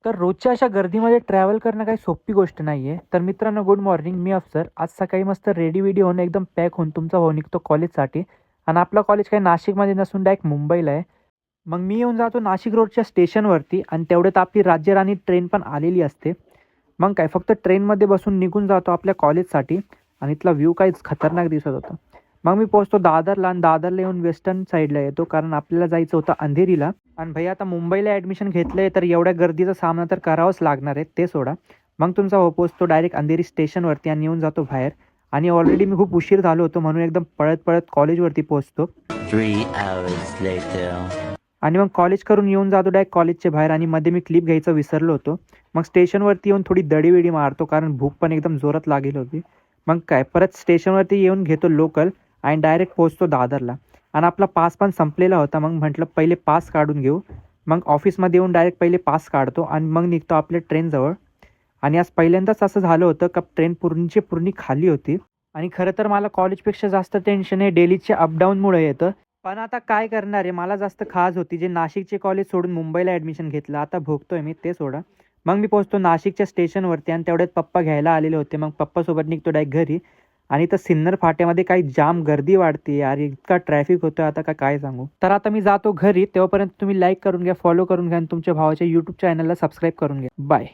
तर रोजच्या अशा गर्दीमध्ये ट्रॅव्हल करणं काही सोपी गोष्ट नाही आहे. तर मित्रांनो, गुड मॉर्निंग. मी अफसर. आज सकाळी मस्त रेडी होऊन एकदम पॅक होऊन तुमचा भाऊ निघतो कॉलेजसाठी. आणि आपलं कॉलेज काही नाशिकमध्ये नसून डायरेक्ट मुंबईला आहे. मग मी येऊन जातो नाशिक रोडच्या स्टेशनवरती आणि तेवढ्यात आपली राज्यराणी ट्रेन पण आलेली असते. मग काय फक्त ट्रेनमध्ये बसून निघून जातो आपल्या कॉलेजसाठी. आणि इथला व्ह्यू काहीच खतरनाक दिसत होता. मग मी पोहोचतो दादरला आणि दादरला येऊन वेस्टर्न साईडला येतो, कारण आपल्याला जायचं होतं अंधेरीला. आणि भैया आता मुंबईला ॲडमिशन घेतलं आहे, तर एवढ्या गर्दीचा सामना तर करावाच लागणार आहे, ते सोडा. मग तुमचा हो पोचतो डायरेक्ट अंधेरी स्टेशनवरती आणि येऊन जातो बाहेर. आणि ऑलरेडी मी खूप उशीर झालो होतो, म्हणून एकदम पळत पळत कॉलेजवरती पोहोचतो. 3 hours later. आणि मग कॉलेज करून येऊन जातो डायरेक्ट कॉलेजच्या बाहेर. आणि मध्ये मी क्लिप घ्यायचं विसरलो होतो. मग स्टेशनवरती येऊन थोडी दडीविडी मारतो, कारण भूक पण एकदम जोरात लागेल होती. मग काय परत स्टेशनवरती येऊन घेतो लोकल आणि डायरेक्ट पोहोचतो दादरला. आणि आपला पास पण संपलेला होता. मग म्हटलं पहिले पास काढून घेऊ. मग ऑफिसमध्ये येऊन डायरेक्ट पहिले पास काढतो आणि मग निघतो आपल्या ट्रेनजवळ. आणि आज पहिल्यांदाच असं झालं होतं का ट्रेन पूर्णची पूर्ण खाली होती. आणि खरं तर मला कॉलेजपेक्षा जास्त टेन्शन हे डेलीच्या अपडाऊनमुळे येतं. पण आता काय करणार आहे, मला जास्त खाज होती जे नाशिकचे कॉलेज सोडून मुंबईला ॲडमिशन घेतलं. आता भोगतोय मी, ते सोडा. मग मी पोहोचतो नाशिकच्या स्टेशनवरती आणि तेवढ्यात पप्पा घ्यायला आलेले होते. मग पप्पासोबत निघतो डायरेक्ट घरी. आणि तर सिन्नर फाट्यामध्ये काही जाम गर्दी वाढते यार, इतका ट्रॅफिक होतं आता काय सांगू. तर आता मी जातो घरी. तेव्हापर्यंत तुम्ही लाईक करून घ्या, फॉलो करून घ्या आणि तुमच्या भावाच्या यूट्यूब चॅनलला सबस्क्राईब करून घ्या. बाय.